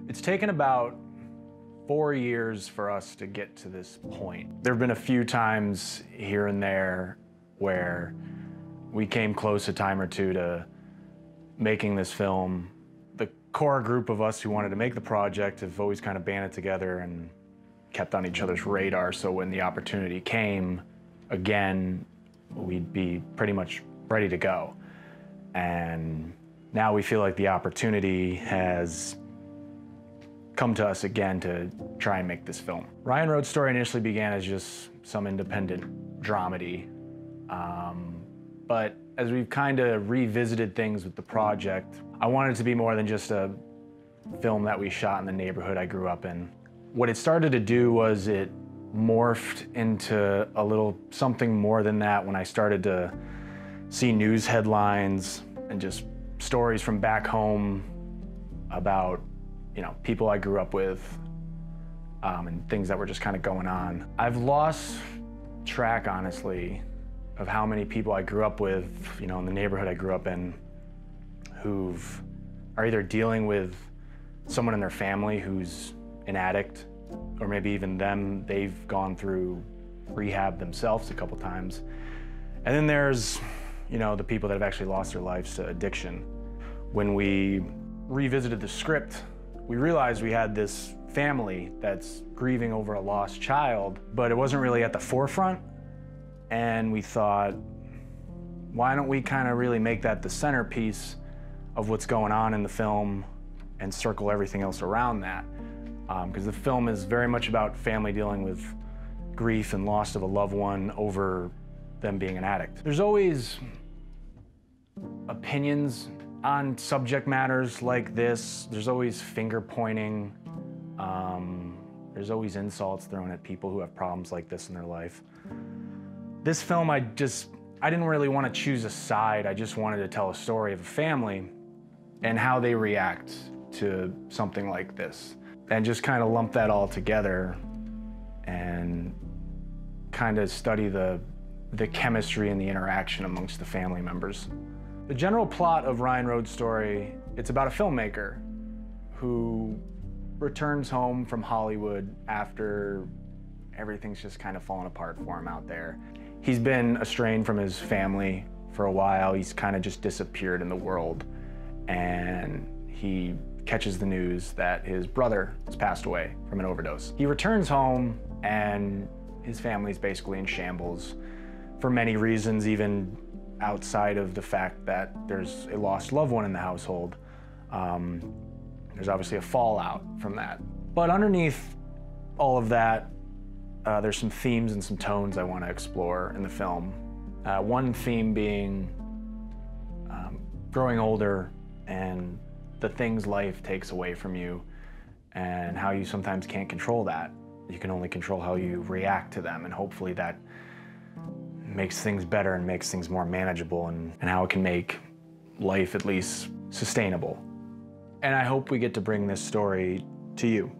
It's taken about 4 years for us to get to this point. There have been a few times here and there where we came close a time or two to making this film. The core group of us who wanted to make the project have always kind of banded together and kept on each other's radar, so when the opportunity came, again, we'd be pretty much ready to go. And now we feel like the opportunity has come to us again to try and make this film. Ryan Road's story initially began as just some independent dramedy, but as we've kind of revisited things with the project, I wanted it to be more than just a film that we shot in the neighborhood I grew up in. What it started to do was it morphed into a little something more than that when I started to see news headlines and just stories from back home about, people I grew up with and things that were just kind of going on. I've lost track, honestly, of how many people I grew up with, in the neighborhood I grew up in, who are either dealing with someone in their family who's an addict, or maybe even they've gone through rehab themselves a couple times. And then there's, the people that have actually lost their lives to addiction. When we revisited the script, we realized we had this family that's grieving over a lost child, but it wasn't really at the forefront. And we thought, why don't we kind of really make that the centerpiece of what's going on in the film and circle everything else around that? Because the film is very much about family dealing with grief and loss of a loved one over them being an addict. There's always opinions on subject matters like this. There's always finger pointing. There's always insults thrown at people who have problems like this in their life. This film, I didn't really want to choose a side. I just wanted to tell a story of a family and how they react to something like this. And just kind of lump that all together and kind of study the chemistry and the interaction amongst the family members. The general plot of Ryan Road's story, it's about a filmmaker who returns home from Hollywood after everything's just kind of fallen apart for him out there. He's been estranged from his family for a while. He's kind of just disappeared in the world. And he catches the news that his brother has passed away from an overdose. He returns home and his family's basically in shambles for many reasons, even outside of the fact that there's a lost loved one in the household. There's obviously a fallout from that. But underneath all of that, there's some themes and some tones I want to explore in the film. One theme being growing older and the things life takes away from you and how you sometimes can't control that. You can only control how you react to them, and hopefully that makes things better and makes things more manageable, and how it can make life at least sustainable. And I hope we get to bring this story to you.